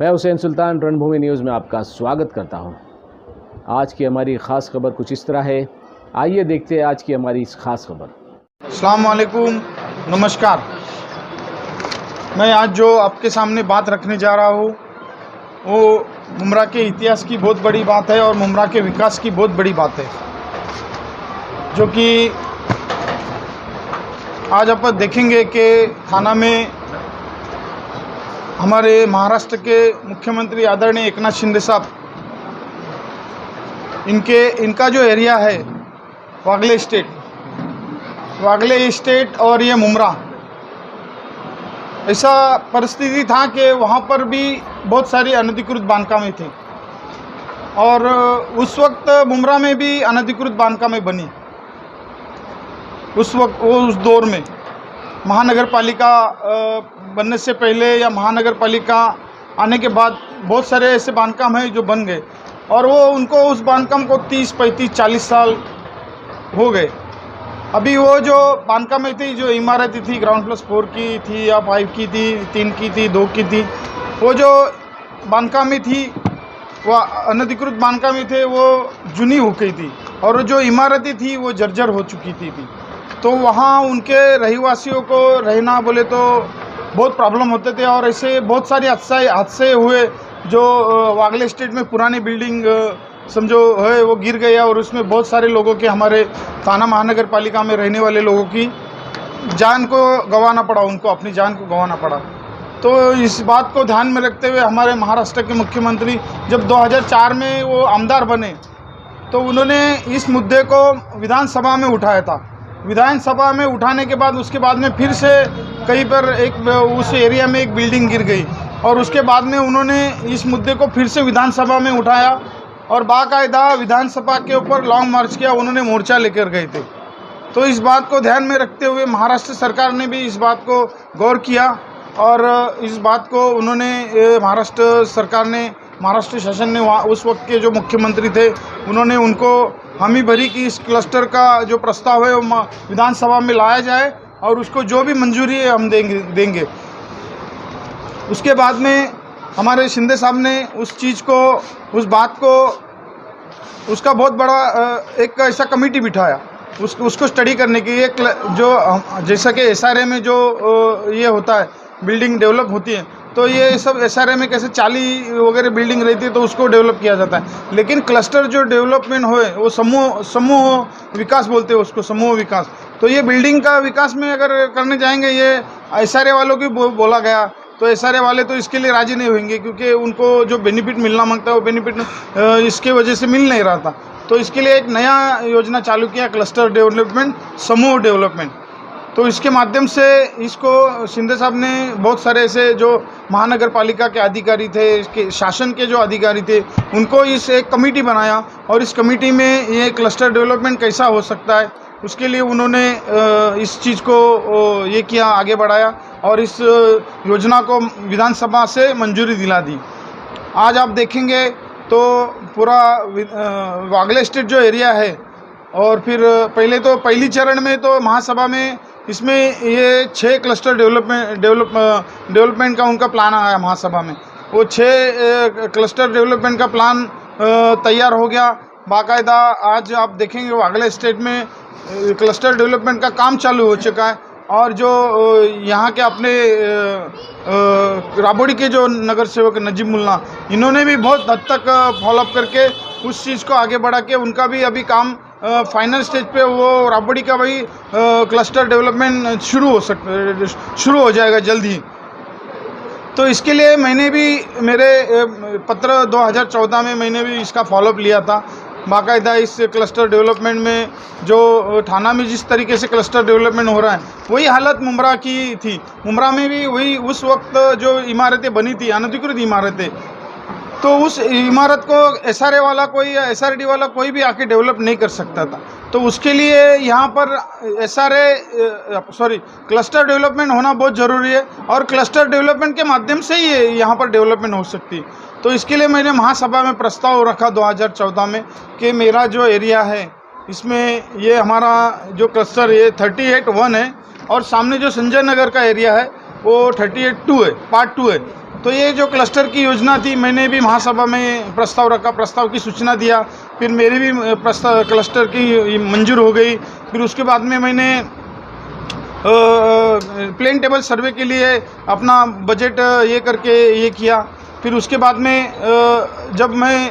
मैं हुसैन सुल्तान रणभूमि न्यूज़ में आपका स्वागत करता हूं। आज की हमारी ख़ास खबर कुछ इस तरह है, आइए देखते हैं आज की हमारी इस ख़ास खबर। अस्सलाम वालेकुम, नमस्कार। मैं आज जो आपके सामने बात रखने जा रहा हूँ वो मुमरा के इतिहास की बहुत बड़ी बात है और मुमरा के विकास की बहुत बड़ी बात है, जो कि आज आप देखेंगे कि थाना में हमारे महाराष्ट्र के मुख्यमंत्री आदरणीय एकनाथ शिंदे साहब, इनका जो एरिया है वागले स्टेट और ये मुमरा, ऐसा परिस्थिति था कि वहाँ पर भी बहुत सारी अनधिकृत बांधकामें थी और उस वक्त मुमरा में भी अनधिकृत बांधकामें बनी। उस वक्त उस दौर में महानगर पालिका बनने से पहले या महानगर पालिका आने के बाद बहुत सारे ऐसे बांधकाम हैं जो बन गए और वो उनको उस बांधकाम को 30, 35, 40 साल हो गए। अभी वो जो बांधकामें थी, जो इमारतें थी, ग्राउंड+4 की थी या 5 की थी, 3 की थी, 2 की थी, वो जो बांधकामें थी वो अनधिकृत बांधकामें थे, वो जूनी हो गई थी और जो इमारतें थी वो जर्जर हो चुकी थी। तो वहाँ उनके रहवासियों को रहना बोले तो बहुत प्रॉब्लम होते थे और ऐसे बहुत सारे हादसे हुए। जो वागले स्टेट में पुरानी बिल्डिंग समझो है वो गिर गया और उसमें बहुत सारे लोगों के, हमारे थाना महानगर पालिका में रहने वाले लोगों की जान को गंवाना पड़ा, उनको अपनी जान को गंवाना पड़ा। तो इस बात को ध्यान में रखते हुए हमारे महाराष्ट्र के मुख्यमंत्री जब 2004 में वो आमदार बने तो उन्होंने इस मुद्दे को विधानसभा में उठाया था। विधानसभा में उठाने के बाद उसके बाद में फिर से कहीं पर उस एरिया में एक बिल्डिंग गिर गई और उसके बाद में उन्होंने इस मुद्दे को फिर से विधानसभा में उठाया और बाकायदा विधानसभा के ऊपर लॉन्ग मार्च किया, उन्होंने मोर्चा लेकर गए थे। तो इस बात को ध्यान में रखते हुए महाराष्ट्र सरकार ने भी इस बात को गौर किया और इस बात को उन्होंने महाराष्ट्र सरकार ने, महाराष्ट्र शासन ने, वहाँ उस वक्त के जो मुख्यमंत्री थे उन्होंने उनको हामी भरी कि इस क्लस्टर का जो प्रस्ताव है वो विधानसभा में लाया जाए और उसको जो भी मंजूरी है हम देंगे। उसके बाद में हमारे शिंदे साहब ने उस चीज़ को, उस बात को, उसका बहुत बड़ा एक ऐसा कमेटी बिठाया उसको स्टडी करने की। एक जो जैसा कि SRA में जो ये होता है, बिल्डिंग डेवलप होती है, तो ये सब SRA में कैसे 40 वगैरह बिल्डिंग रहती है तो उसको डेवलप किया जाता है। लेकिन क्लस्टर जो डेवलपमेंट होए वो समूह विकास बोलते हैं उसको, समूह विकास। तो ये बिल्डिंग का विकास में अगर करने जाएंगे, ये SRA वालों की बोला गया, तो SRA वाले तो इसके लिए राजी नहीं होंगे क्योंकि उनको जो बेनिफिट मिलना मांगता है वो बेनिफिट इसके वजह से मिल नहीं रहा था। तो इसके लिए एक नया योजना चालू किया, क्लस्टर डेवलपमेंट, समूह डेवलपमेंट। तो इसके माध्यम से इसको शिंदे साहब ने बहुत सारे ऐसे जो महानगर पालिका के अधिकारी थे, इसके शासन के जो अधिकारी थे, उनको इस एक कमेटी बनाया और इस कमेटी में ये क्लस्टर डेवलपमेंट कैसा हो सकता है उसके लिए उन्होंने इस चीज़ को ये किया, आगे बढ़ाया और इस योजना को विधानसभा से मंजूरी दिला दी। आज आप देखेंगे तो पूरा वागले स्टेट जो एरिया है और फिर पहली चरण में तो महासभा में इसमें ये 6 क्लस्टर डेवलपमेंट का उनका प्लान आया महासभा में। वो 6 क्लस्टर डेवलपमेंट का प्लान तैयार हो गया बाकायदा। आज आप देखेंगे वागले स्टेट में क्लस्टर डेवलपमेंट का काम चालू हो चुका है और जो यहाँ के अपने राबोड़ी के जो नगर सेवक नजीब मुल्ला, इन्होंने भी बहुत हद तक फॉलोअप करके उस चीज़ को आगे बढ़ा के उनका भी अभी काम फाइनल स्टेज पे, वो राबड़ी का भाई क्लस्टर डेवलपमेंट शुरू हो जाएगा जल्द ही। तो इसके लिए मैंने भी मेरे पत्र 2014 में मैंने भी इसका फॉलोअप लिया था बाकायदा। इस क्लस्टर डेवलपमेंट में जो थाना में जिस तरीके से क्लस्टर डेवलपमेंट हो रहा है वही हालत मुमरा की थी। मुमरा में भी वही उस वक्त जो इमारतें बनी थी, अनधिकृत इमारतें, तो उस इमारत को SRA वाला कोई या SRD वाला कोई भी आके डेवलप नहीं कर सकता था। तो उसके लिए यहाँ पर क्लस्टर डेवलपमेंट होना बहुत ज़रूरी है और क्लस्टर डेवलपमेंट के माध्यम से ही यहाँ पर डेवलपमेंट हो सकती है। तो इसके लिए मैंने महासभा में प्रस्ताव रखा 2014 में कि मेरा जो एरिया है इसमें ये हमारा जो क्लस्टर ये 38(1) है और सामने जो संजय नगर का एरिया है वो 38(2) है, पार्ट 2 है। तो ये जो क्लस्टर की योजना थी, मैंने भी महासभा में प्रस्ताव रखा, प्रस्ताव की सूचना दिया, फिर मेरी भी प्रस्ताव क्लस्टर की मंजूर हो गई। फिर उसके बाद में मैंने प्लेन टेबल सर्वे के लिए अपना बजट ये करके ये किया। फिर उसके बाद में जब मैं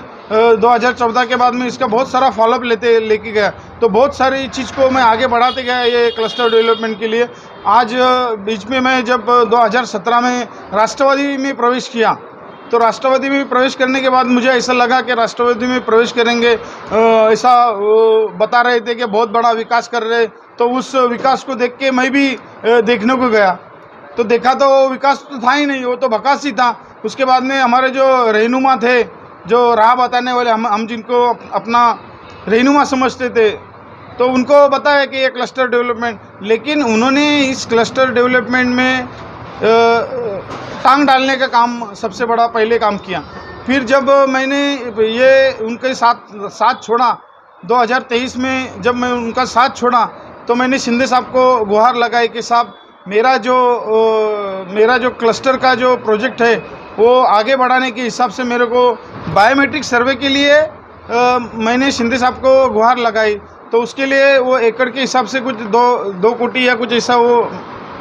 2014 के बाद में इसका बहुत सारा फॉलोअप लेके गया, तो बहुत सारी चीज़ को मैं आगे बढ़ाते गया ये क्लस्टर डेवलपमेंट के लिए। आज बीच में मैं जब 2017 में राष्ट्रवादी में प्रवेश किया, तो राष्ट्रवादी में प्रवेश करने के बाद मुझे ऐसा लगा कि राष्ट्रवादी में प्रवेश करेंगे, ऐसा बता रहे थे कि बहुत बड़ा विकास कर रहे, तो उस विकास को देख के मैं भी देखने को गया, तो देखा तो विकास तो था ही नहीं, वो तो बकास ही था। उसके बाद में हमारे जो रहनुमा थे, जो राह बताने वाले, हम जिनको अपना रहनुमा समझते थे, तो उनको बताया कि ये क्लस्टर डेवलपमेंट, लेकिन उन्होंने इस क्लस्टर डेवलपमेंट में टांग डालने का काम सबसे बड़ा पहले काम किया। फिर जब मैंने ये उनके साथ छोड़ा 2023 में, जब मैं उनका साथ छोड़ा, तो मैंने शिंदे साहब को गुहार लगाई कि साहब मेरा जो क्लस्टर का जो प्रोजेक्ट है वो आगे बढ़ाने के हिसाब से मेरे को बायोमेट्रिक सर्वे के लिए मैंने शिंदे साहब को गुहार लगाई। तो उसके लिए वो एकड़ के हिसाब से कुछ 2 कोटी या कुछ ऐसा, वो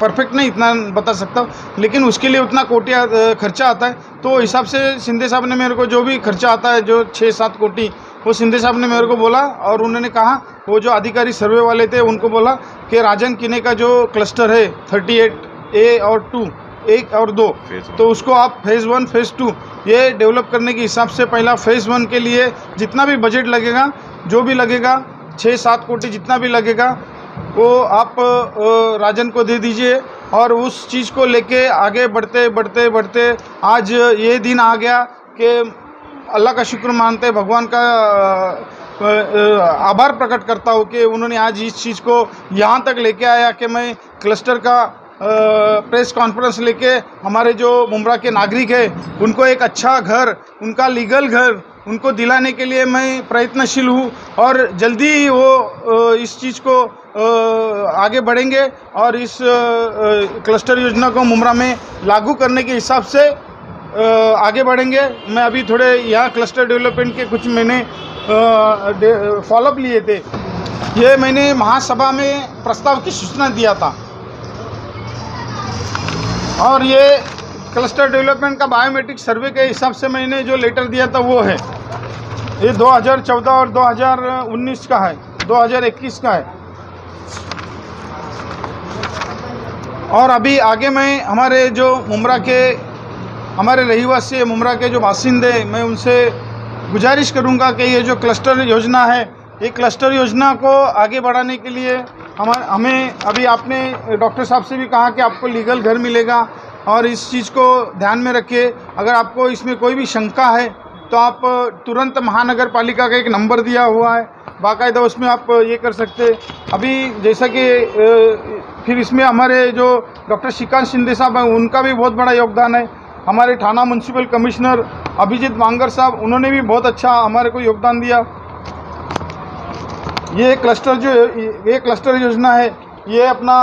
परफेक्ट नहीं इतना बता सकता, लेकिन उसके लिए उतना कोटिया खर्चा आता है। तो हिसाब से शिंदे साहब ने मेरे को जो भी खर्चा आता है, जो 6-7 कोटी, वो शिंदे साहब ने मेरे को बोला, और उन्होंने कहा, वो जो अधिकारी सर्वे वाले थे उनको बोला कि राजन किने का जो क्लस्टर है 38A और 2, 1 और 2, तो उसको आप फेज़ 1 फेज़ 2 ये डेवलप करने के हिसाब से पहला फेज़ 1 के लिए जितना भी बजट लगेगा, जो भी लगेगा 6-7 कोटी जितना भी लगेगा, वो आप राजन को दे दीजिए। और उस चीज़ को लेके आगे बढ़ते आज ये दिन आ गया कि अल्लाह का शुक्र मानते, भगवान का आभार प्रकट करता हूँ कि उन्होंने आज इस चीज़ को यहाँ तक लेके आया कि मैं क्लस्टर का प्रेस कॉन्फ्रेंस लेके हमारे जो मुमरा के नागरिक हैं उनको एक अच्छा घर, उनका लीगल घर उनको दिलाने के लिए मैं प्रयत्नशील हूँ, और जल्दी ही वो इस चीज़ को आगे बढ़ेंगे और इस क्लस्टर योजना को मुमरा में लागू करने के हिसाब से आगे बढ़ेंगे। मैं अभी थोड़े यहाँ क्लस्टर डेवलपमेंट के कुछ मैंने फॉलोअप लिए थे, ये मैंने महासभा में प्रस्ताव की सूचना दिया था, और ये क्लस्टर डेवलपमेंट का बायोमेट्रिक सर्वे के हिसाब से मैंने जो लेटर दिया था वो है, ये 2014 और 2019 का है, 2021 का है। और अभी आगे मैं हमारे जो मुमरा के हमारे रहीवासी मुमरा के जो बासिंदे, मैं उनसे गुजारिश करूंगा कि ये जो क्लस्टर योजना है, ये क्लस्टर योजना को आगे बढ़ाने के लिए हमें अभी आपने डॉक्टर साहब से भी कहा कि आपको लीगल घर मिलेगा, और इस चीज़ को ध्यान में रखिए। अगर आपको इसमें कोई भी शंका है तो आप तुरंत महानगर पालिका का एक नंबर दिया हुआ है, बाकायदा उसमें आप ये कर सकते। अभी जैसा कि फिर इसमें हमारे जो डॉक्टर श्रीकांत शिंदे साहब हैं उनका भी बहुत बड़ा योगदान है। हमारे थाना म्यूनसिपल कमिश्नर अभिजीत मांगर साहब, उन्होंने भी बहुत अच्छा हमारे को योगदान दिया। ये क्लस्टर योजना है, ये अपना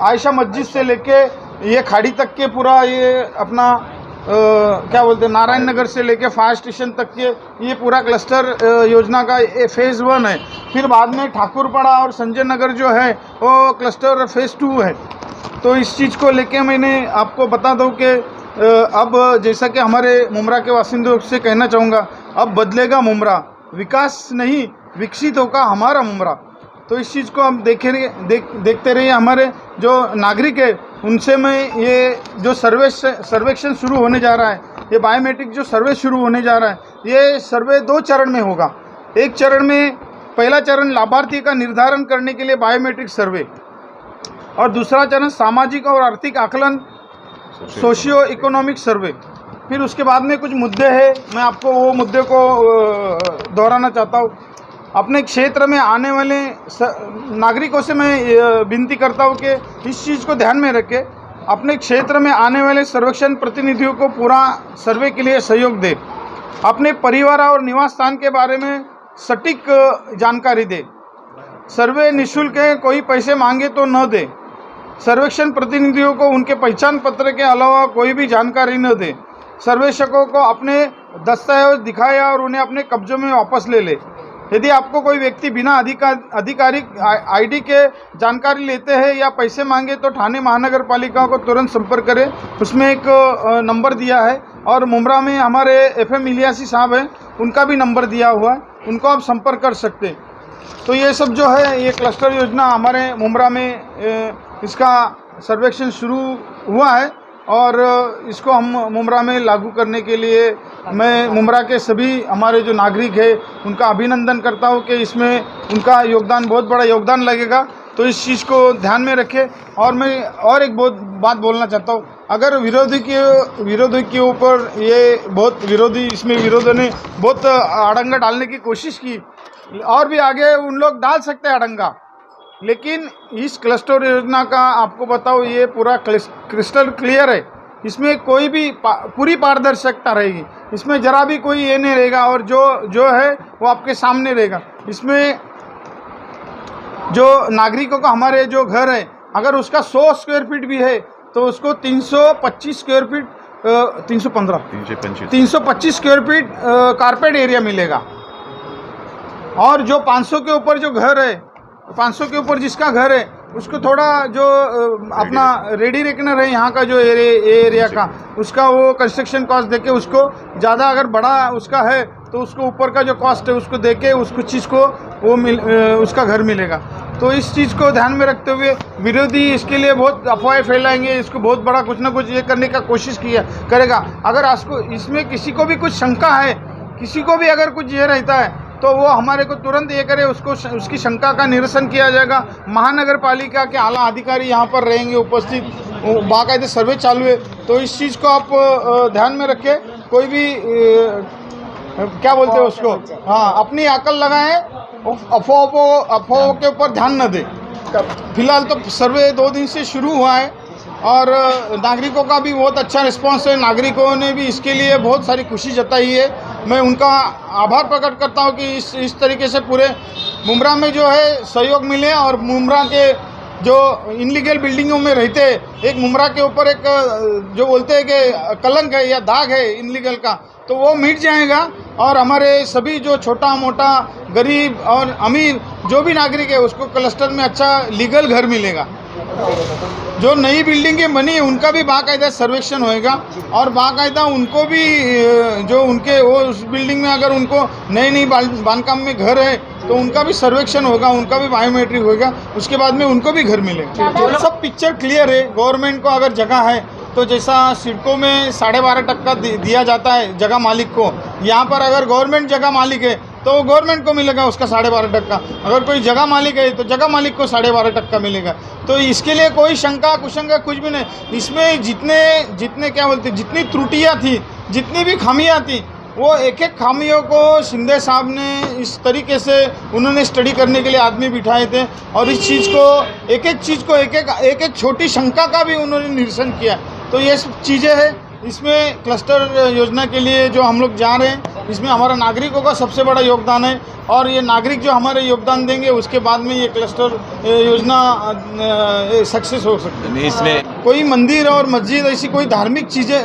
आयशा मस्जिद से लेके ये खाड़ी तक के पूरा ये अपना क्या बोलते हैं, नारायण नगर से लेके फायर स्टेशन तक के ये पूरा क्लस्टर योजना का फेज़ 1 है। फिर बाद में ठाकुरपाड़ा और संजय नगर जो है वो क्लस्टर फेज़ 2 है। तो इस चीज़ को लेके मैंने आपको बता दूं कि अब जैसा कि हमारे मुमरा के बासिंदों से कहना चाहूँगा, अब बदलेगा मुमरा, विकास नहीं विकसित होगा हमारा मुमरा। तो इस चीज़ को हम देखते रहिए। हमारे जो नागरिक है उनसे मैं ये जो सर्वेक्षण शुरू होने जा रहा है, ये बायोमेट्रिक जो सर्वे शुरू होने जा रहा है, ये सर्वे 2 चरण में होगा। एक चरण में पहला चरण लाभार्थी का निर्धारण करने के लिए बायोमेट्रिक सर्वे, और दूसरा चरण सामाजिक और आर्थिक आकलन सोशियो इकोनॉमिक सर्वे। फिर उसके बाद में कुछ मुद्दे हैं, मैं आपको वो मुद्दे को दोहराना चाहता हूँ। अपने क्षेत्र में आने वाले नागरिकों से मैं विनती करता हूँ कि इस चीज़ को ध्यान में रखें, अपने क्षेत्र में आने वाले सर्वेक्षण प्रतिनिधियों को पूरा सर्वे के लिए सहयोग दें, अपने परिवार और निवास स्थान के बारे में सटीक जानकारी दें, सर्वे निःशुल्क है, कोई पैसे मांगे तो न दे, सर्वेक्षण प्रतिनिधियों को उनके पहचान पत्र के अलावा कोई भी जानकारी न दे। सर्वेक्षकों को अपने दस्तावेज दिखाए और उन्हें अपने कब्जों में वापस ले ले। यदि आपको कोई व्यक्ति बिना आधिकारिक आईडी के जानकारी लेते हैं या पैसे मांगे तो ठाणे महानगर पालिका को तुरंत संपर्क करें। उसमें एक नंबर दिया है और मुमरा में हमारे FM इलियासी साहब हैं, उनका भी नंबर दिया हुआ है, उनको आप संपर्क कर सकते हैं। तो ये सब जो है ये क्लस्टर योजना हमारे मुमरा में इसका सर्वेक्षण शुरू हुआ है और इसको हम मुमरा में लागू करने के लिए मैं मुमरा के सभी हमारे जो नागरिक हैं उनका अभिनंदन करता हूं कि इसमें उनका योगदान बहुत बड़ा योगदान लगेगा। तो इस चीज़ को ध्यान में रखें। और मैं और एक बात बोलना चाहता हूं, अगर विरोधी के ऊपर ये बहुत विरोधियों ने बहुत अड़ंगा डालने की कोशिश की और भी आगे उन लोग डाल सकते हैं अड़ंगा, लेकिन इस क्लस्टर योजना का आपको बताओ ये पूरा क्रिस्टल क्लियर है। इसमें कोई भी पूरी पारदर्शिता रहेगी, इसमें जरा भी कोई ये नहीं रहेगा और जो है वो आपके सामने रहेगा। इसमें जो नागरिकों का हमारे जो घर है अगर उसका 100 स्क्वायर फीट भी है तो उसको 325 square feet 325 square feet carpet area मिलेगा। और जो 500 के ऊपर जो घर है, 500 के ऊपर जिसका घर है उसको थोड़ा जो अपना रेडी रेकनर है यहाँ का जो एरिया का उसका वो कंस्ट्रक्शन कॉस्ट देके उसको ज़्यादा अगर बड़ा उसका है तो उसको ऊपर का जो कॉस्ट है उसको देके उसको चीज़ को वो उसका घर मिलेगा। तो इस चीज़ को ध्यान में रखते हुए विरोधी इसके लिए बहुत अफवाहें फैलाएंगे, इसको बहुत बड़ा कुछ ना कुछ ये करने का कोशिश करेगा। अगर आपको इसमें किसी को भी कुछ शंका है, किसी को भी अगर कुछ ये रहता है तो वो हमारे को तुरंत ये करे, उसकी शंका का निरसन किया जाएगा। महानगर पालिका के आला अधिकारी यहाँ पर रहेंगे उपस्थित, बाकायदे सर्वे चालू है। तो इस चीज़ को आप ध्यान में रखें। कोई भी क्या बोलते हैं उसको, हाँ, अपनी अकल लगाएं, अफवाहों के ऊपर ध्यान न दें। फिलहाल तो सर्वे 2 दिन से शुरू हुआ है और नागरिकों का भी बहुत अच्छा रिस्पांस है। नागरिकों ने भी इसके लिए बहुत सारी खुशी जताई है। मैं उनका आभार प्रकट करता हूं कि इस तरीके से पूरे मुमरा में जो है सहयोग मिले और मुमरा के जो इनलीगल बिल्डिंगों में रहते एक मुमरा के ऊपर एक जो बोलते हैं कि कलंक है या दाग है इनलीगल का, तो वो मिट जाएगा और हमारे सभी जो छोटा मोटा गरीब और अमीर जो भी नागरिक है उसको क्लस्टर में अच्छा लीगल घर मिलेगा। जो नई बिल्डिंगें बनी उनका भी बाकायदा सर्वेक्षण होएगा और बाकायदा उनको भी जो उनके वो उस बिल्डिंग में अगर उनको नई बांधकाम में घर है तो उनका भी सर्वेक्षण होगा, उनका भी बायोमेट्रिक होगा, उसके बाद में उनको भी घर मिलेगा। सब पिक्चर क्लियर है। गवर्नमेंट को अगर जगह है तो जैसा सिडको में 12.5% दिया जाता है जगह मालिक को, यहाँ पर अगर गवर्नमेंट जगह मालिक है तो गवर्नमेंट को मिलेगा उसका 12.5%। अगर कोई जगह मालिक है तो जगह मालिक को 12.5% मिलेगा। तो इसके लिए कोई शंका कुशंका कुछ भी नहीं। इसमें जितने क्या बोलते जितनी त्रुटियाँ थी, जितनी भी खामियाँ थी, वो एक एक खामियों को शिंदे साहब ने इस तरीके से उन्होंने स्टडी करने के लिए आदमी बिठाए थे और इस चीज़ को एक एक छोटी शंका का भी उन्होंने निरसन किया। तो ये सब चीज़ें हैं। इसमें क्लस्टर योजना के लिए जो हम लोग जा रहे हैं इसमें हमारा नागरिकों का सबसे बड़ा योगदान है और ये नागरिक जो हमारे योगदान देंगे उसके बाद में ये क्लस्टर योजना सक्सेस हो सकती है। इसमें कोई मंदिर और मस्जिद ऐसी कोई धार्मिक चीज़ें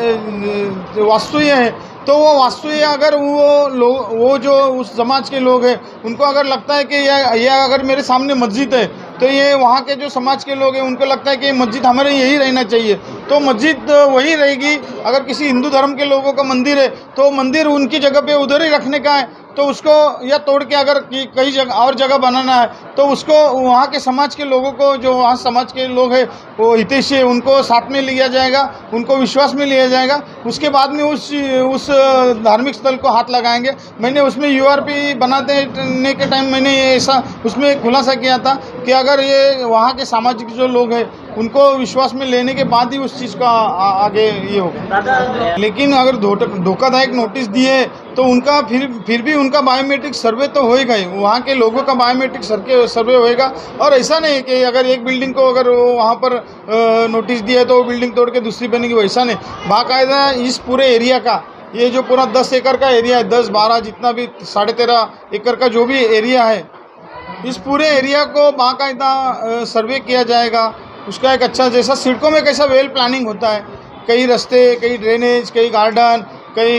वास्तुएँ हैं तो वो वास्तुएँ अगर वो जो उस समाज के लोग हैं उनको अगर लगता है कि ये अगर मेरे सामने मस्जिद है तो ये वहाँ के जो समाज के लोग हैं उनको लगता है कि मस्जिद हमारे यही रहना चाहिए तो मस्जिद वही रहेगी। अगर किसी हिंदू धर्म के लोगों का मंदिर है तो मंदिर उनकी जगह पे उधर ही रखने का है, तो उसको या तोड़ के अगर कई जगह और जगह बनाना है तो उसको वहाँ के समाज के लोगों को जो वहाँ समाज के लोग हैं वो हितैषी है उनको साथ में लिया जाएगा, उनको विश्वास में लिया जाएगा। उसके बाद में उस धार्मिक स्थल को हाथ लगाएंगे। मैंने उसमें URP बनाने के टाइम मैंने ऐसा उसमें खुलासा किया था कि अगर ये वहाँ के सामाजिक जो लोग हैं उनको विश्वास में लेने के बाद ही उस चीज़ का आगे ये होगा। लेकिन अगर धोखादायक नोटिस दिए तो उनका फिर भी उनका बायोमेट्रिक सर्वे तो होएगा ही, वहाँ के लोगों का बायोमेट्रिक सर्वे होएगा। और ऐसा नहीं कि अगर एक बिल्डिंग को अगर वहाँ पर नोटिस दिया तो वो बिल्डिंग तोड़ के दूसरी बनेगी, वैसा नहीं। बाकायदा इस पूरे एरिया का ये जो पूरा 10 एकड़ का एरिया है, 10-12 जितना भी 13.5 एकड़ का जो भी एरिया है, इस पूरे एरिया को बाकायदा सर्वे किया जाएगा उसका एक अच्छा, जैसा सिडको में कैसा वेल प्लानिंग होता है, कई रास्ते, कई ड्रेनेज, कई गार्डन, कई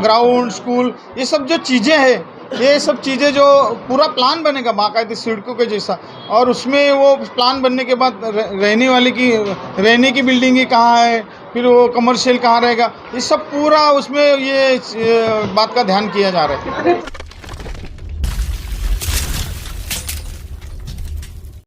ग्राउंड, स्कूल, ये सब जो चीज़ें हैं, ये सब चीज़ें जो पूरा प्लान बनेगा बाकायदे सिडको के जैसा, और उसमें वो प्लान बनने के बाद रहने की बिल्डिंग ही कहाँ है, फिर वो कमर्शियल कहाँ रहेगा, ये सब पूरा उसमें ये बात का ध्यान किया जा रहा है।